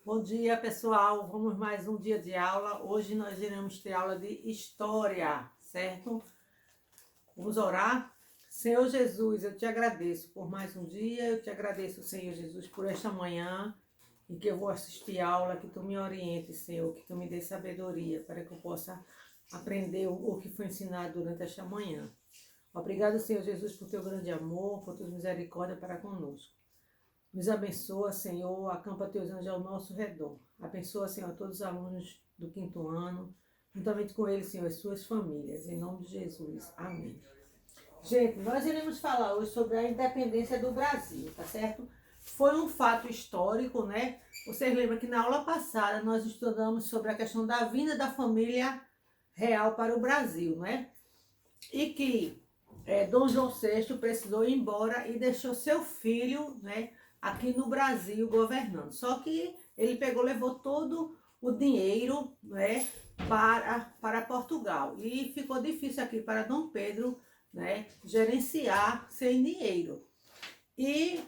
Bom dia, pessoal. Vamos mais um dia de aula. Hoje nós iremos ter aula de história, certo? Vamos orar? Senhor Jesus, eu te agradeço por mais um dia. Eu te agradeço, Senhor Jesus, por esta manhã em que eu vou assistir a aula. Que tu me oriente, Senhor, que tu me dê sabedoria para que eu possa aprender o que foi ensinado durante esta manhã. Obrigado, Senhor Jesus, por teu grande amor, por tua misericórdia para conosco. Nos abençoa, Senhor, acampa teus anjos ao nosso redor. Abençoa, Senhor, todos os alunos do 5º ano, juntamente com eles, Senhor, as suas famílias. Em nome de Jesus. Amém. Gente, nós iremos falar hoje sobre a independência do Brasil, tá certo? Foi um fato histórico, né? Vocês lembram que na aula passada nós estudamos sobre a questão da vinda da família real para o Brasil, né? E que Dom João VI precisou ir embora e deixou seu filho, né, aqui no Brasil governando. Só que ele levou todo o dinheiro, né, para Portugal. E ficou difícil aqui para Dom Pedro, né, gerenciar sem dinheiro. E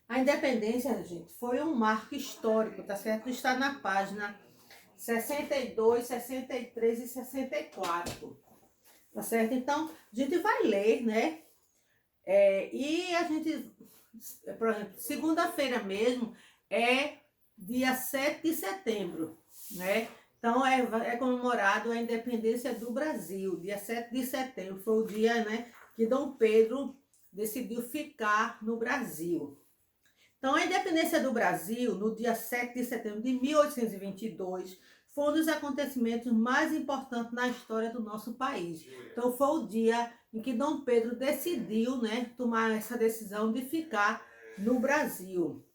a independência, gente, foi um marco histórico, tá certo? Está na página 62, 63 e 64. Tá certo? Então, a gente vai ler, né? E a gente, por exemplo, segunda-feira mesmo é dia 7 de setembro, né? Então, é comemorado a independência do Brasil. Dia 7 de setembro foi o dia, né, que Dom Pedro decidiu ficar no Brasil. Então, a independência do Brasil, no dia 7 de setembro de 1822, foi um dos acontecimentos mais importantes na história do nosso país. Então, foi o dia em que Dom Pedro decidiu, né, tomar essa decisão de ficar no Brasil,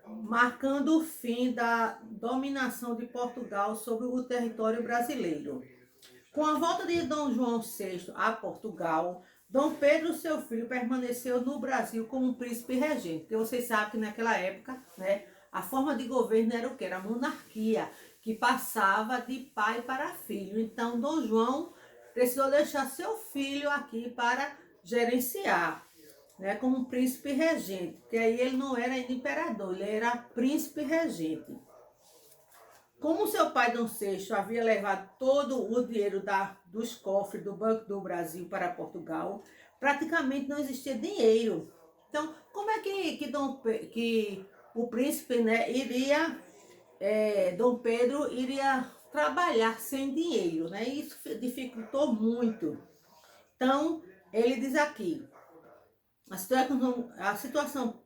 marcando o fim da dominação de Portugal sobre o território brasileiro. Com a volta de Dom João VI a Portugal, Dom Pedro, seu filho, permaneceu no Brasil como um príncipe regente. Porque vocês sabem que naquela época, né, a forma de governo era o quê? Era a monarquia, que passava de pai para filho. Então, Dom João precisou deixar seu filho aqui para gerenciar, né, como um príncipe regente. Porque aí ele não era ainda imperador, ele era príncipe regente. Como seu pai Dom VI havia levado todo o dinheiro dos cofres do Banco do Brasil para Portugal, praticamente não existia dinheiro. Então, como é que o príncipe, né, Dom Pedro iria trabalhar sem dinheiro, né? Isso dificultou muito. Então, ele diz aqui, a situação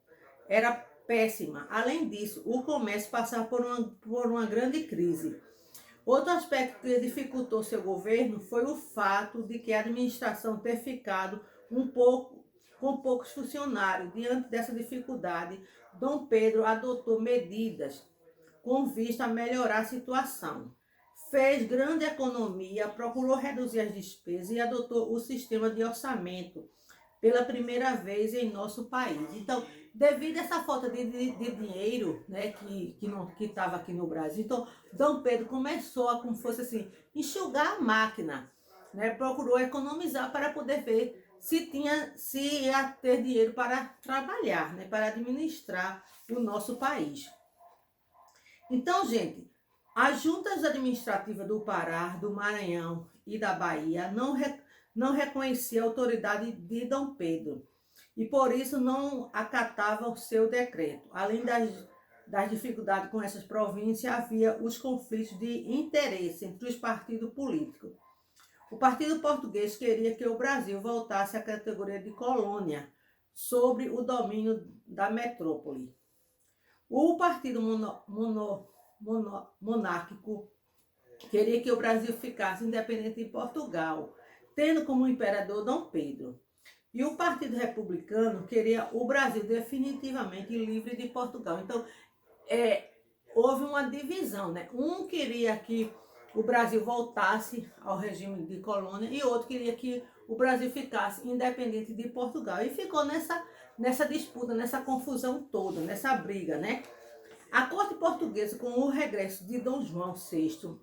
era péssima. Além disso, o comércio passava por uma grande crise. Outro aspecto que dificultou seu governo foi o fato de que a administração ter ficado com poucos funcionários. Diante dessa dificuldade, Dom Pedro adotou medidas com vista a melhorar a situação. Fez grande economia, procurou reduzir as despesas e adotou o sistema de orçamento pela primeira vez em nosso país. Então, devido a essa falta de dinheiro, né, que estava aqui no Brasil, então Dom Pedro começou a, como fosse assim, enxugar a máquina, né, procurou economizar para poder ver se ia ter dinheiro para trabalhar, né, para administrar o nosso país. Então, gente, as juntas administrativas do Pará, do Maranhão e da Bahia não reconhecia a autoridade de Dom Pedro e por isso não acatava o seu decreto. Além das dificuldades com essas províncias, havia os conflitos de interesse entre os partidos políticos. O Partido Português queria que o Brasil voltasse à categoria de colônia sobre o domínio da metrópole. O Partido Monárquico queria que o Brasil ficasse independente de Portugal, tendo como imperador Dom Pedro. E o Partido Republicano queria o Brasil definitivamente livre de Portugal. Então, houve uma divisão, né? Um queria que o Brasil voltasse ao regime de colônia e outro queria que o Brasil ficasse independente de Portugal. E ficou nessa disputa, nessa confusão toda, nessa briga, né? A corte portuguesa, com o regresso de Dom João VI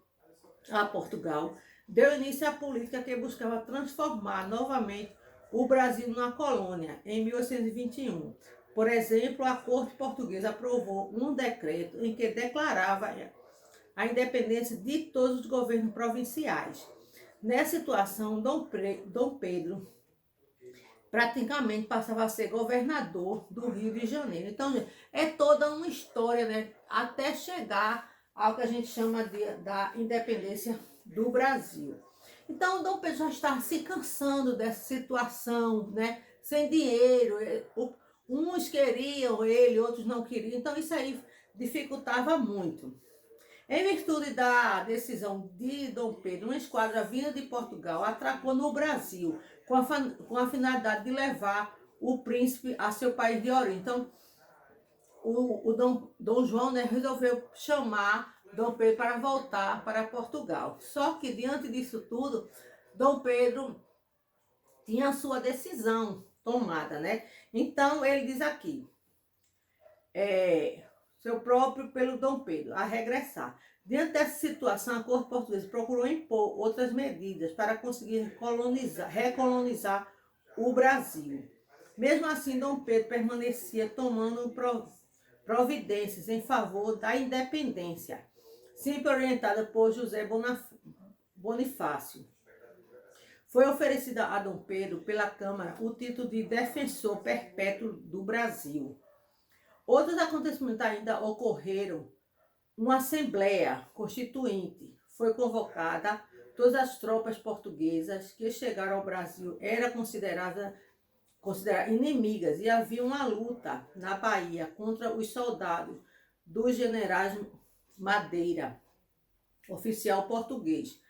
a Portugal, deu início à política que buscava transformar novamente o Brasil numa colônia, em 1821. Por exemplo, a corte portuguesa aprovou um decreto em que declarava a independência de todos os governos provinciais. Nessa situação, Dom Pedro praticamente passava a ser governador do Rio de Janeiro. Então, é toda uma história, né? Até chegar ao que a gente chama da independência do Brasil. Então, Dom Pedro já estava se cansando dessa situação, né? Sem dinheiro. Uns queriam ele, outros não queriam. Então, isso aí dificultava muito. Em virtude da decisão de Dom Pedro, uma esquadra vinda de Portugal atracou no Brasil com a finalidade de levar o príncipe a seu país de origem. Então, o Dom João, né, resolveu chamar Dom Pedro para voltar para Portugal. Só que, diante disso tudo, Dom Pedro tinha a sua decisão tomada, né? Então, ele diz aqui, seu próprio pelo Dom Pedro, a regressar. Diante dessa situação, a corte portuguesa procurou impor outras medidas para conseguir recolonizar o Brasil. Mesmo assim, Dom Pedro permanecia tomando providências em favor da independência, sempre orientada por José Bonifácio. Foi oferecida a Dom Pedro pela Câmara o título de defensor perpétuo do Brasil. Outros acontecimentos ainda ocorreram. Uma assembleia constituinte foi convocada. Todas as tropas portuguesas que chegaram ao Brasil eram consideradas inimigas e havia uma luta na Bahia contra os soldados dos generais Madeira, oficial português.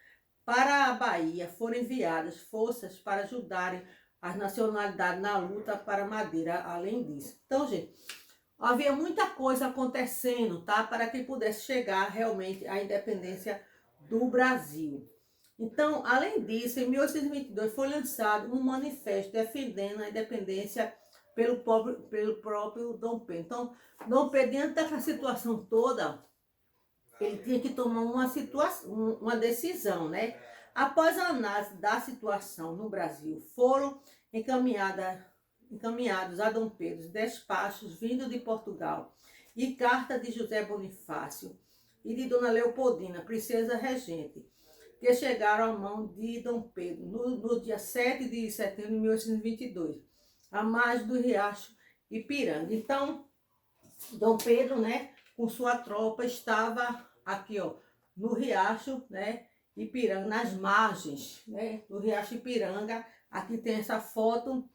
Para a Bahia foram enviadas forças para ajudarem as nacionalidades na luta para Madeira, além disso. Então, gente, havia muita coisa acontecendo, tá? Para que pudesse chegar realmente à independência do Brasil. Então, além disso, em 1822 foi lançado um manifesto defendendo a independência pelo próprio Dom Pedro. Então, Dom Pedro, diante dessa situação toda, ele tinha que tomar uma decisão, né? Após a análise da situação no Brasil, foram encaminhados a Dom Pedro despachos vindos de Portugal e carta de José Bonifácio e de Dona Leopoldina, princesa regente, que chegaram à mão de Dom Pedro no dia 7 de setembro de 1822, à margem do riacho Ipiranga. Então, Dom Pedro, né, com sua tropa, estava aqui, ó, no riacho, né, Ipiranga, nas margens, né, do riacho Ipiranga. Aqui tem essa foto,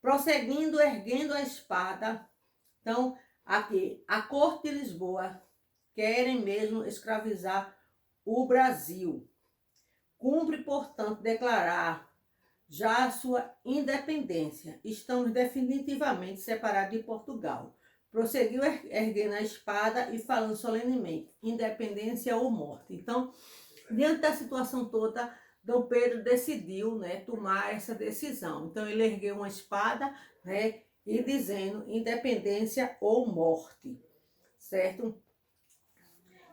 prosseguindo, erguendo a espada. Então, aqui, a corte de Lisboa querem mesmo escravizar o Brasil. Cumpre, portanto, declarar já a sua independência. Estamos definitivamente separados de Portugal. Prosseguiu erguendo a espada e falando solenemente, independência ou morte. Então, diante da situação toda, Dom Pedro decidiu, né, tomar essa decisão. Então, ele ergueu uma espada, né, e dizendo independência ou morte, certo?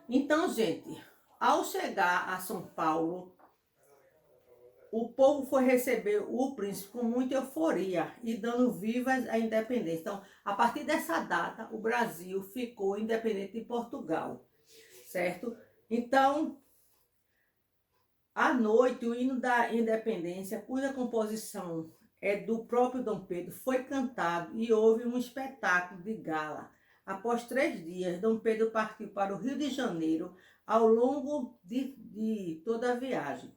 Então, gente, ao chegar a São Paulo, o povo foi receber o príncipe com muita euforia e dando vivas à independência. Então, a partir dessa data, o Brasil ficou independente de Portugal, certo? Então, à noite, o hino da independência, cuja composição é do próprio Dom Pedro, foi cantado e houve um espetáculo de gala. Após 3 dias, Dom Pedro partiu para o Rio de Janeiro ao longo de toda a viagem.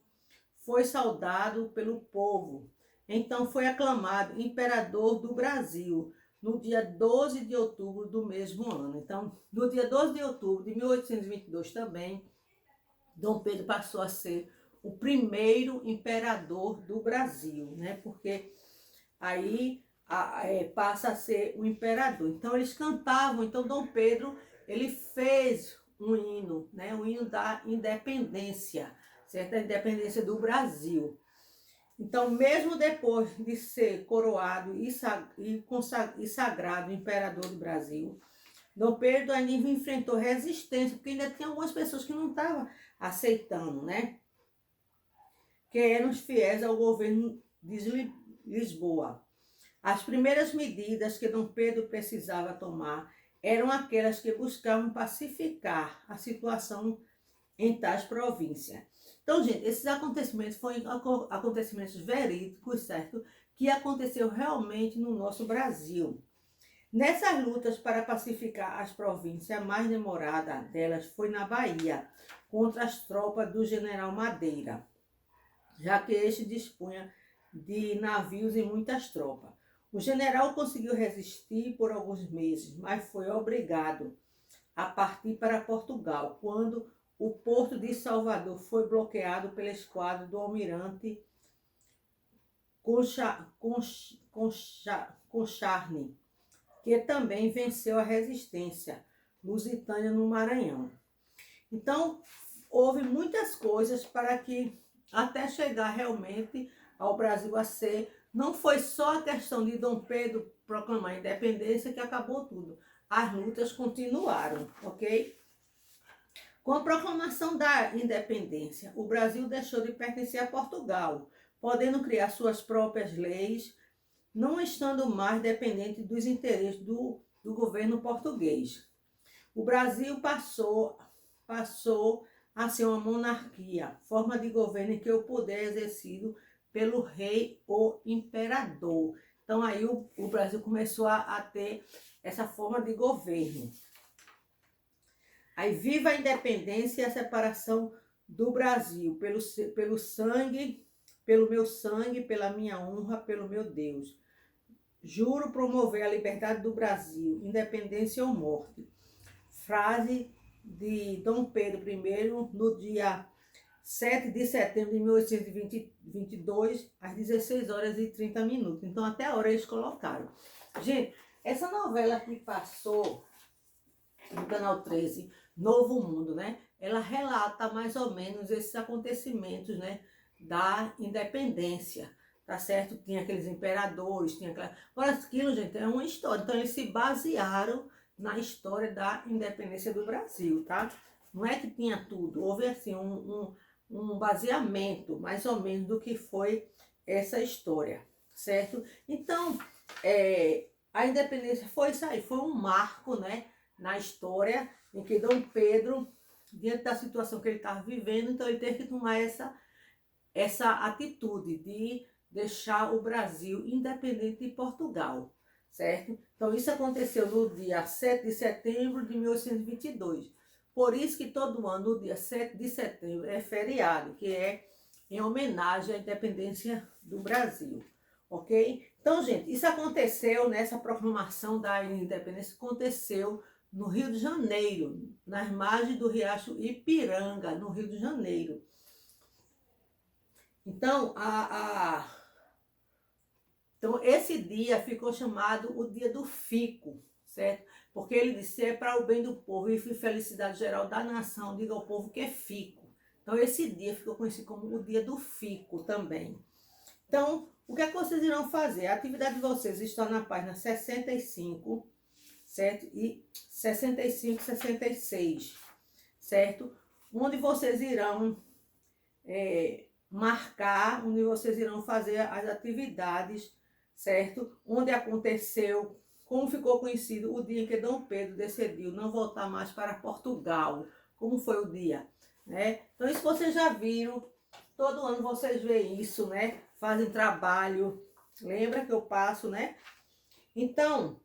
Foi saudado pelo povo. Então foi aclamado imperador do Brasil no dia 12 de outubro do mesmo ano. Então, no dia 12 de outubro de 1822 também, Dom Pedro passou a ser o primeiro imperador do Brasil, né? Porque aí passa a ser o imperador. Então eles cantavam, então Dom Pedro, ele fez um hino, né? O hino da independência, certo? A independência do Brasil. Então, mesmo depois de ser coroado e sagrado imperador do Brasil, Dom Pedro ainda enfrentou resistência, porque ainda tinha algumas pessoas que não estavam aceitando, né? Que eram os fiéis ao governo de Lisboa. As primeiras medidas que Dom Pedro precisava tomar eram aquelas que buscavam pacificar a situação em tais províncias. Então, gente, esses acontecimentos foram acontecimentos verídicos, certo? Que aconteceu realmente no nosso Brasil. Nessas lutas para pacificar as províncias, a mais demorada delas foi na Bahia, contra as tropas do general Madeira, já que este dispunha de navios e muitas tropas. O general conseguiu resistir por alguns meses, mas foi obrigado a partir para Portugal, quando o porto de Salvador foi bloqueado pela esquadra do almirante Concharne, que também venceu a resistência lusitânia no Maranhão. Então, houve muitas coisas para que, até chegar realmente ao Brasil a ser, não foi só a questão de Dom Pedro proclamar a independência que acabou tudo. As lutas continuaram, ok? Com a proclamação da independência, o Brasil deixou de pertencer a Portugal, podendo criar suas próprias leis, não estando mais dependente dos interesses do governo português. O Brasil passou a ser uma monarquia, forma de governo em que o poder é exercido pelo rei ou imperador. Então aí o Brasil começou a ter essa forma de governo. Aí viva a independência e a separação do Brasil, pelo sangue, pelo meu sangue, pela minha honra, pelo meu Deus. Juro promover a liberdade do Brasil, independência ou morte. Frase de Dom Pedro I, no dia 7 de setembro de 1822, às 16 horas e 30 minutos. Então, até a hora eles colocaram. Gente, essa novela que passou no Canal 13, Novo Mundo, né? Ela relata mais ou menos esses acontecimentos, né? Da independência, tá certo? Tinha aqueles imperadores, tinha aquela... Agora, aquilo, gente, é uma história. Então, eles se basearam na história da independência do Brasil, tá? Não é que tinha tudo. Houve, assim, um baseamento, mais ou menos, do que foi essa história, certo? Então, a independência foi isso aí, foi um marco, né, na história, em que Dom Pedro, diante da situação que ele estava vivendo, então ele teve que tomar essa atitude de deixar o Brasil independente de Portugal, certo? Então isso aconteceu no dia 7 de setembro de 1822. Por isso que todo ano, no dia 7 de setembro, é feriado, que é em homenagem à independência do Brasil, ok? Então, gente, isso aconteceu nessa proclamação da independência, aconteceu no Rio de Janeiro, nas margens do Riacho Ipiranga, no Rio de Janeiro. Então, então esse dia ficou chamado o dia do fico, certo? Porque ele disse, é para o bem do povo e felicidade geral da nação, diga ao povo que é fico. Então esse dia ficou conhecido como o dia do fico também. Então, o que é que vocês irão fazer? A atividade de vocês está na página 65, certo? E 65, 66, certo? Onde vocês irão marcar, onde vocês irão fazer as atividades, certo? Onde aconteceu, como ficou conhecido o dia em que Dom Pedro decidiu não voltar mais para Portugal, como foi o dia, né? Então isso vocês já viram, todo ano vocês veem isso, né? Fazem trabalho, lembra que eu passo, né? Então,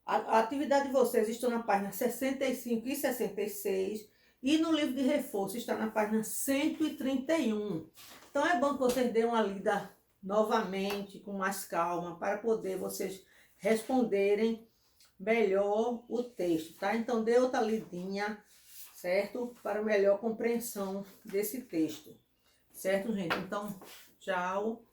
a atividade de vocês está na página 65 e 66, e no livro de reforço está na página 131. Então é bom que vocês dêem uma lida novamente, com mais calma, para poder vocês responderem melhor o texto, tá? Então dê outra lidinha, certo? Para melhor compreensão desse texto, certo, gente? Então, tchau.